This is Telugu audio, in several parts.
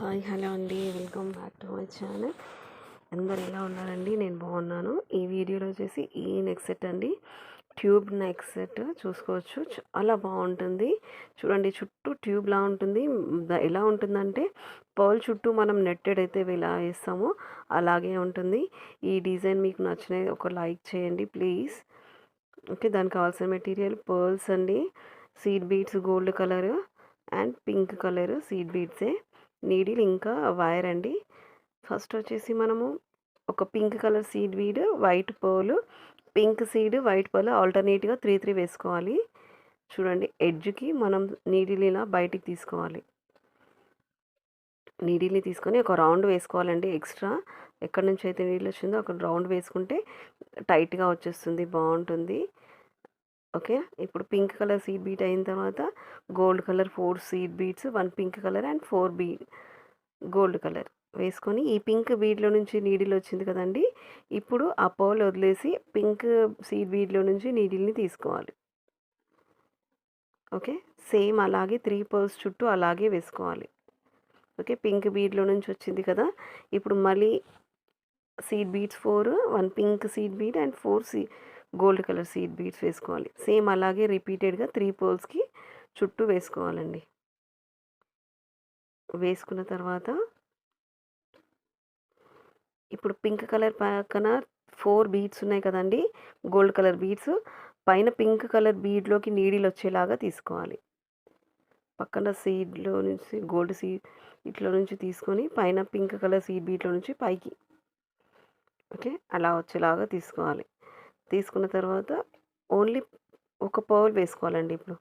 హాయ్ హలో అండి, welcome back to my channel. అందరు ఎలా ఉన్నారండి? నేను బాగున్నాను. ఈ వీడియోలో వచ్చేసి ఈ నెక్ సెట్ అండి, ట్యూబ్ నెక్ సెట్ చూసుకోవచ్చు. చాలా బాగుంటుంది. చూడండి, చుట్టూ ట్యూబ్లా ఉంటుంది. ఎలా ఉంటుందంటే పర్ల్ చుట్టూ మనం నెట్టెడ్ అయితే ఎలా వేస్తామో అలాగే ఉంటుంది. ఈ డిజైన్ మీకు నచ్చినది ఒక లైక్ చేయండి ప్లీజ్. ఓకే, దానికి కావాల్సిన మెటీరియల్ పర్ల్స్ అండి, seed beads gold colour and pink colour seed బీడ్సే, నీడిల్ ఇంకా వైర్ అండి. ఫస్ట్ వచ్చేసి మనము ఒక pink colour seed bead, white pearl, pink seed, white pearl ఆల్టర్నేట్గా 3 వేసుకోవాలి. చూడండి, ఎడ్జ్కి మనం నీడిల్ ఇలా బయటికి తీసుకోవాలి. నీడిల్ని తీసుకొని ఒక రౌండ్ వేసుకోవాలండి. ఎక్స్ట్రా ఎక్కడి నుంచి అయితే నీడిల్ వచ్చిందో అక్కడ రౌండ్ వేసుకుంటే టైట్గా వచ్చేస్తుంది, బాగుంటుంది. ఓకే, ఇప్పుడు పింక్ కలర్ సీడ్ బీట్ అయిన తర్వాత gold colour 4 seed beads, 1 pink colour and 4 gold colour వేసుకొని, ఈ పింక్ బీడ్లో నుంచి నీడిల్ వచ్చింది కదండి, ఇప్పుడు ఆ పర్ల్ వదిలేసి పింక్ సీడ్ బీడ్లో నుంచి నీడిల్ని తీసుకోవాలి. ఓకే, సేమ్ అలాగే 3 పర్ల్స్ చుట్టూ అలాగే వేసుకోవాలి. ఓకే, పింక్ బీడ్లో నుంచి వచ్చింది కదా, ఇప్పుడు మళ్ళీ seed beads 4, 1 pink seed bead and 4 gold colour seed beads వేసుకోవాలి. సేమ్ అలాగే రిపీటెడ్గా 3 పర్ల్స్కి చుట్టూ వేసుకోవాలండి. వేసుకున్న తర్వాత ఇప్పుడు పింక్ కలర్ పక్కన 4 బీడ్స్ ఉన్నాయి కదండి, గోల్డ్ కలర్ బీడ్స్, పైన పింక్ కలర్ బీడ్లోకి నీడిల్ వచ్చేలాగా తీసుకోవాలి. పక్కన సీడ్లో నుంచి గోల్డ్ సీడ్ ఇట్లో నుంచి తీసుకొని పైన పింక్ కలర్ సీడ్ బీడ్లో నుంచి పైకి, ఓకే, అలా వచ్చేలాగా తీసుకోవాలి. తీసుకున్న తర్వాత ఓన్లీ ఒక పర్ల్ వేసుకోవాలండి. ఇప్పుడు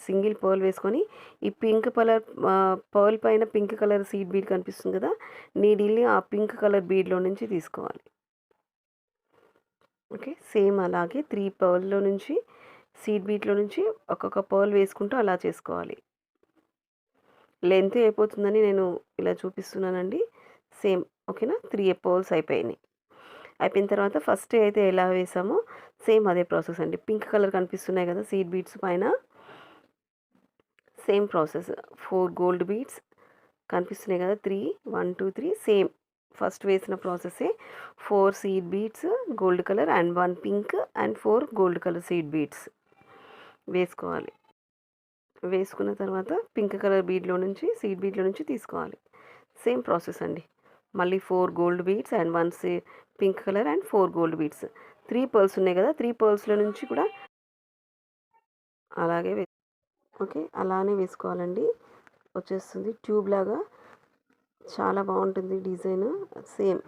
సింగిల్ పర్ల్ వేసుకొని ఈ పింక్ కలర్ పర్ల్ పైన పింక్ కలర్ సీడ్ బీడ్ కనిపిస్తుంది కదా, నీడిల్ని ఆ పింక్ కలర్ బీడ్లో నుంచి తీసుకోవాలి. ఓకే, సేమ్ అలాగే 3 పర్ల్లో నుంచి సీడ్ బీడ్లో నుంచి ఒక్కొక్క పర్ల్ వేసుకుంటూ అలా చేసుకోవాలి. లెంత్ అయిపోతుందని నేను ఇలా చూపిస్తున్నానండి. సేమ్ ఓకేనా, 3 పర్ల్స్ అయిపోయినాయి. అయిపోయిన తర్వాత ఫస్ట్ అయితే ఎలా వేసామో సేమ్ అదే ప్రాసెస్ అండి. పింక్ కలర్ కనిపిస్తున్నాయి కదా సీడ్ బీడ్స్ పైన, సేమ్ ప్రాసెస్. 4 గోల్డ్ బీడ్స్ కనిపిస్తున్నాయి కదా, 3 1 2 3 సేమ్ ఫస్ట్ వేసిన ప్రాసెసే. 4 seed beads gold colour and 1 pink and 4 gold colour seed beads వేసుకోవాలి. వేసుకున్న తర్వాత పింక్ కలర్ బీడ్లో నుంచి సీడ్ బీడ్లో నుంచి తీసుకోవాలి. సేమ్ ప్రాసెస్ అండి. మళ్ళీ 4 gold beads and 1 pink colour and 4 gold beads, 3 pearls ఉన్నాయి కదా, 3 పర్ల్స్లో నుంచి కూడా అలాగే ఓకే, అలానే వేసుకోవాలండి. వచ్చేస్తుంది ట్యూబ్ లాగా, చాలా బాగుంటుంది డిజైన్. సేమ్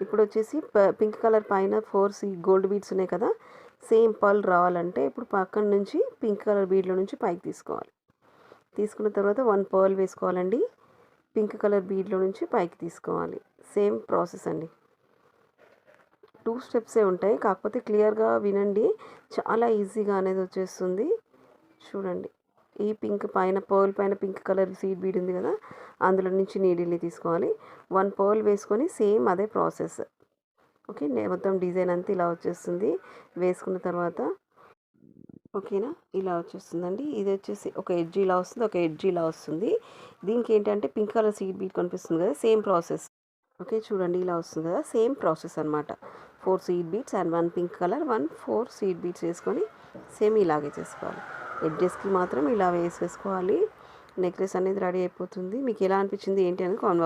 ఇప్పుడు వచ్చేసి పింక్ కలర్ పైన 4 గోల్డ్ బీడ్స్ ఉన్నాయి కదా, సేమ్ పర్ల్ రావాలంటే ఇప్పుడు పక్కన నుంచి పింక్ కలర్ బీడ్లో నుంచి పైకి తీసుకోవాలి. తీసుకున్న తర్వాత 1 పర్ల్ వేసుకోవాలండి. పింక్ కలర్ బీడ్లో నుంచి పైకి తీసుకోవాలి. సేమ్ ప్రాసెస్ అండి. 2 స్టెప్సే ఉంటాయి, కాకపోతే క్లియర్గా వినండి, చాలా ఈజీగా అనేది వచ్చేస్తుంది. చూడండి, ఈ పింక్ పైన పర్ల్ పైన పింక్ కలర్ సీడ్ బీడ్ ఉంది కదా, అందులో నుంచి నీడిల్ని తీసుకోవాలి. 1 పర్ల్ వేసుకొని సేమ్ అదే ప్రాసెస్. ఓకే, మొత్తం డిజైన్ అంతా ఇలా వచ్చేస్తుంది. వేసుకున్న తర్వాత ఓకేనా, ఇలా వచ్చేస్తుందండి. ఇది వచ్చేసి ఒక ఎడ్జ్ ఇలా వస్తుంది, ఒక ఎడ్జ్ ఇలా వస్తుంది. దీనికి ఏంటంటే పింక్ కలర్ సీడ్ బీడ్ కనిపిస్తుంది కదా, సేమ్ ప్రాసెస్. ఓకే, చూడండి ఇలా వస్తుంది కదా, సేమ్ ప్రాసెస్ అనమాట. 4 seed beads and 1 pink colour 4 seed beads వేసుకొని సేమ్ ఇలాగే చేసుకోవాలి. ఎడ్జెస్కి మాత్రం ఇలా వేసేసుకోవాలి. నెక్లెస్ అనేది రెడీ అయిపోతుంది. మీకు ఎలా అనిపించింది ఏంటి అని కామెంట్